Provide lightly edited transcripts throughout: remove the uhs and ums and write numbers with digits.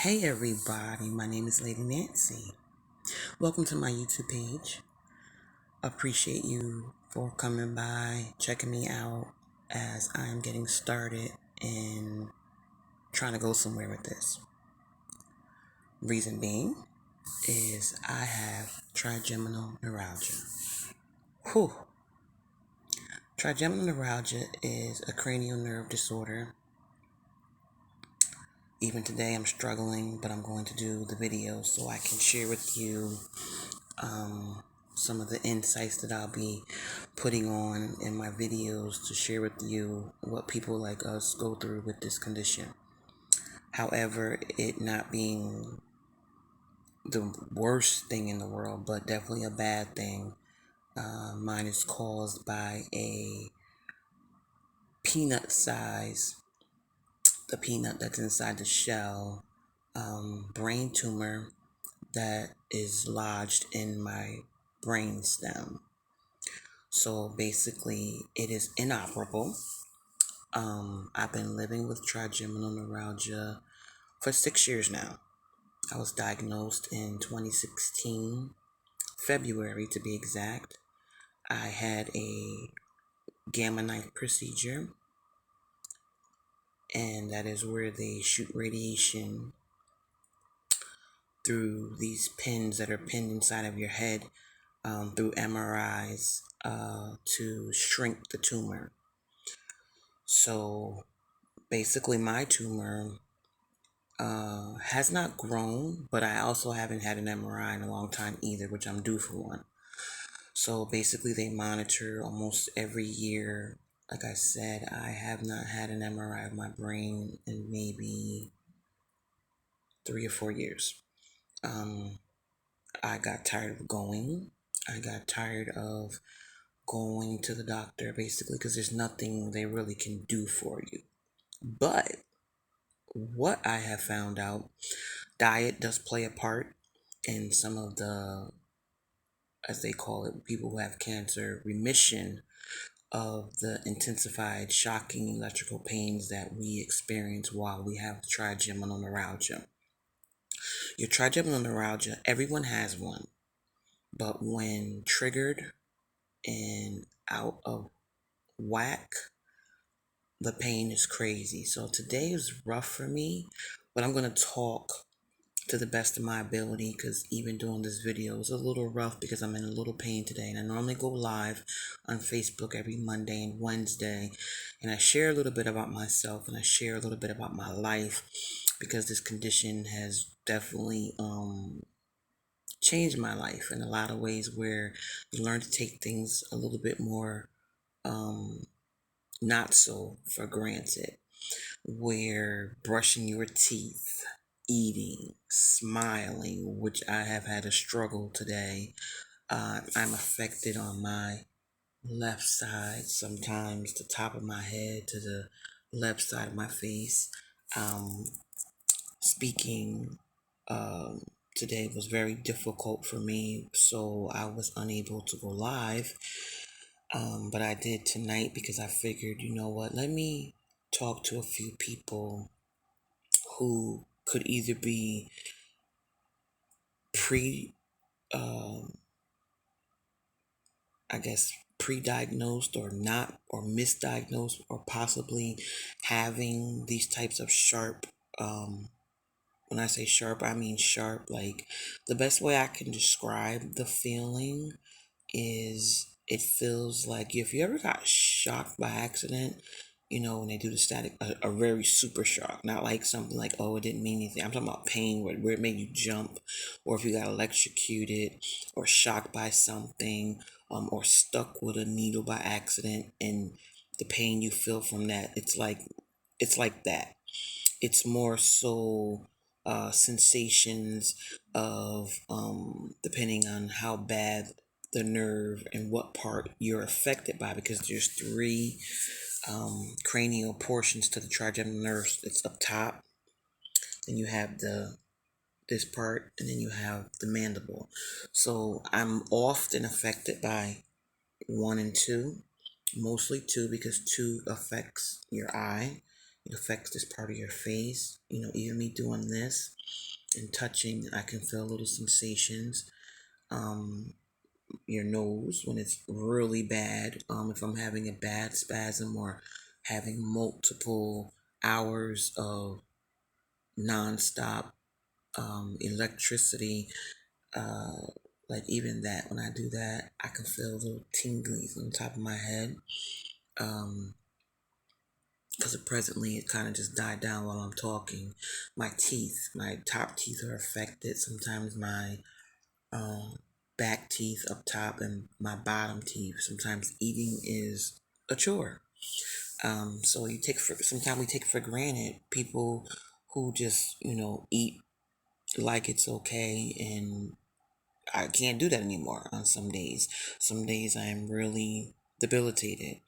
Hey everybody, my name is Lady Nancy. Welcome to my YouTube page. Appreciate you for coming by, checking me out as I'm getting started and trying to go somewhere with this. Reason being is I have trigeminal neuralgia. Whew. Trigeminal neuralgia is a cranial nerve disorder. Even today I'm struggling, but I'm going to do the video so I can share with you some of the insights that I'll be putting on in my videos to share with you what people like us go through with this condition. However, it not being the worst thing in the world, but definitely a bad thing. Mine is caused by a peanut size, the peanut that's inside the shell, brain tumor that is lodged in my brain stem. So basically, it is inoperable. I've been living with trigeminal neuralgia for 6 years now. I was diagnosed in 2016, February to be exact. I had a gamma knife procedure, and that is where they shoot radiation through these pins that are pinned inside of your head through MRIs to shrink the tumor. So basically, my tumor has not grown, but I also haven't had an MRI in a long time either, which I'm due for one. So basically, they monitor almost every year. Like I said, I have not had an MRI of my brain in maybe 3 or 4 years. I got tired of going. I got tired of going to the doctor basically because there's nothing they really can do for you. But what I have found out, diet does play a part in some of the, as they call it, people who have cancer, remission of the intensified, shocking electrical pains that we experience while we have trigeminal neuralgia. Your trigeminal neuralgia, everyone has one, but when triggered and out of whack, the pain is crazy. So today is rough for me, but I'm going to talk to the best of my ability because even doing this video is a little rough because I'm in a little pain today. And I normally go live on Facebook every Monday and Wednesday, and I share a little bit about myself and I share a little bit about my life because this condition has definitely changed my life in a lot of ways where you learn to take things a little bit more not so for granted, where brushing your teeth, eating, smiling, which I have had a struggle today. I'm affected on my left side, sometimes the top of my head to the left side of my face. Speaking today was very difficult for me, so I was unable to go live. But I did tonight because I figured, you know what, let me talk to a few people who could either be pre, I guess, pre-diagnosed or not, or misdiagnosed, or possibly having these types of sharp, when I say sharp, I mean sharp. Like, the best way I can describe the feeling is it feels like if you ever got shocked by accident, you know, when they do the static, a very super shock, not like something like, oh, it didn't mean anything. I'm talking about pain where it made you jump, or if you got electrocuted or shocked by something, or stuck with a needle by accident, and the pain you feel from that, it's like that. It's more so sensations of depending on how bad the nerve and what part you're affected by, because there's three cranial portions to the trigeminal nerve. It's up top, then you have this part, and then you have the mandible. So I'm often affected by 1 and 2, mostly 2 because 2 affects your eye It affects this part of your face. Even me doing this and touching, I can feel little sensations. Um, your nose when it's really bad. If I'm having a bad spasm or having multiple hours of nonstop electricity, uh, like even that, when I do that, I can feel little tinglies on the top of my head. Um, because presently it kind of just died down while I'm talking. My top teeth are affected. Sometimes my um, back teeth up top and my bottom teeth. Sometimes eating is a chore. So sometimes we take for granted people who just eat like it's okay, and I can't do that anymore on some days. Some days I am really debilitated.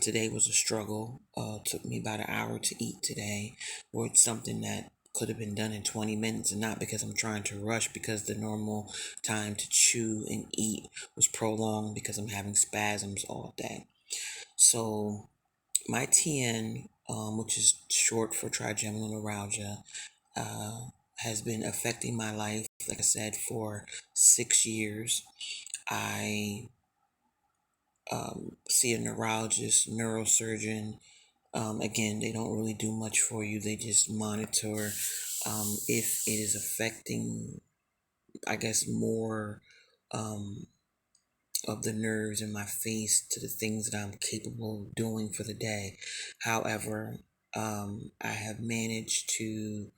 Today was a struggle. Took me about an hour to eat today, or it's something that could have been done in 20 minutes, and not because I'm trying to rush, because the normal time to chew and eat was prolonged because I'm having spasms all day. So my TN, which is short for trigeminal neuralgia, uh, has been affecting my life, like I said, for 6 years. I see a neurologist, neurosurgeon. Again, they don't really do much for you, they just monitor if it is affecting, I guess, more um, of the nerves in my face to the things that I'm capable of doing for the day. However, I have managed to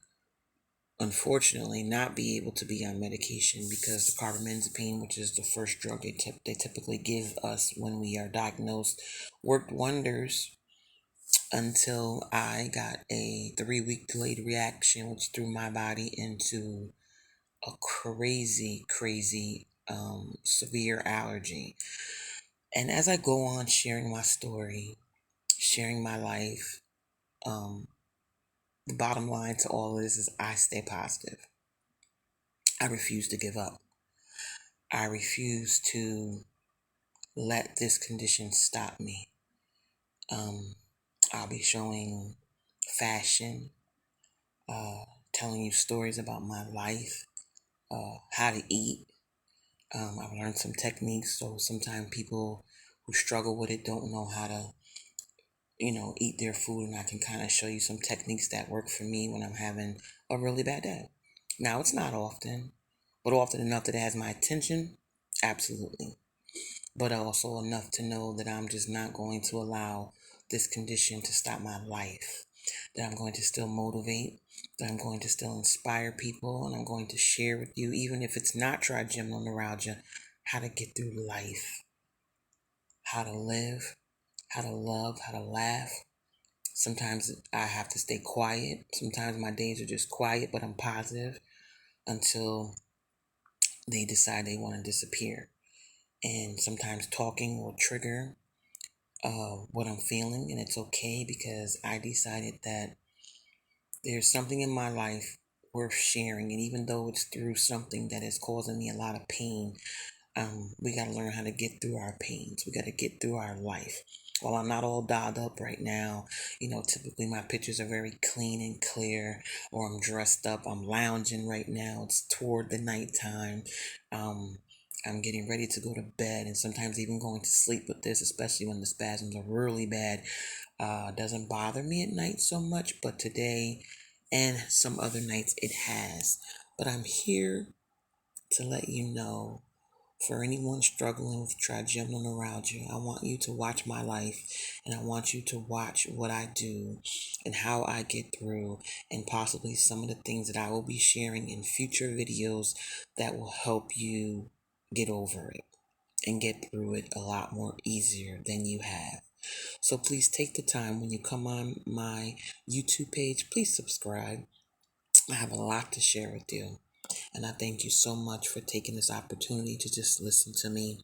unfortunately not be able to be on medication because the carbamazepine, which is the first drug they typically give us when we are diagnosed, worked wonders until I got a 3 week delayed reaction, which threw my body into a crazy, severe allergy. And as I go on sharing my story, sharing my life, um, the bottom line to all of this is I stay positive. I refuse to give up. I refuse to let this condition stop me. Um, I'll be showing fashion, uh, telling you stories about my life, how to eat. I've learned some techniques, so sometimes people who struggle with it don't know how to, eat their food, and I can kind of show you some techniques that work for me when I'm having a really bad day. Now, it's not often, but often enough that it has my attention, absolutely. But also enough to know that I'm just not going to allow this condition to stop my life. That I'm going to still motivate, that I'm going to still inspire people, and I'm going to share with you, even if it's not trigeminal neuralgia, how to get through life, how to live, how to love, how to laugh. Sometimes I have to stay quiet. Sometimes my days are just quiet, but I'm positive until they decide they want to disappear. And sometimes talking will trigger what I'm feeling, and it's okay because I decided that there's something in my life worth sharing, and even though it's through something that is causing me a lot of pain, we got to learn how to get through our pains. We got to get through our life. While I'm not all dolled up right now, typically my pictures are very clean and clear, or I'm dressed up. I'm lounging right now. It's toward the nighttime. Um, I'm getting ready to go to bed, and sometimes even going to sleep with this, especially when the spasms are really bad. Doesn't bother me at night so much, but today and some other nights it has. But I'm here to let you know, for anyone struggling with trigeminal neuralgia, I want you to watch my life, and I want you to watch what I do and how I get through, and possibly some of the things that I will be sharing in future videos that will help you get over it and get through it a lot more easier than you have. So please take the time when you come on my YouTube page, please subscribe. I have a lot to share with you. And I thank you so much for taking this opportunity to just listen to me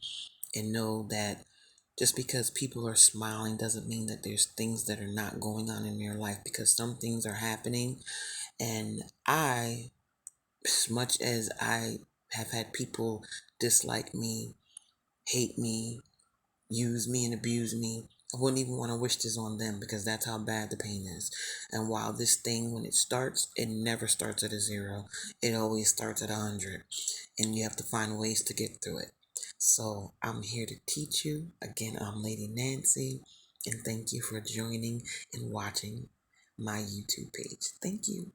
and know that just because people are smiling doesn't mean that there's things that are not going on in your life, because some things are happening. And as much as I have had people dislike me, hate me, use me, and abuse me, I wouldn't even want to wish this on them because that's how bad the pain is. And while this thing, when it starts, it never starts at a zero. It always starts at 100. And you have to find ways to get through it. So I'm here to teach you. Again, I'm Lady Nancy. And thank you for joining and watching my YouTube page. Thank you.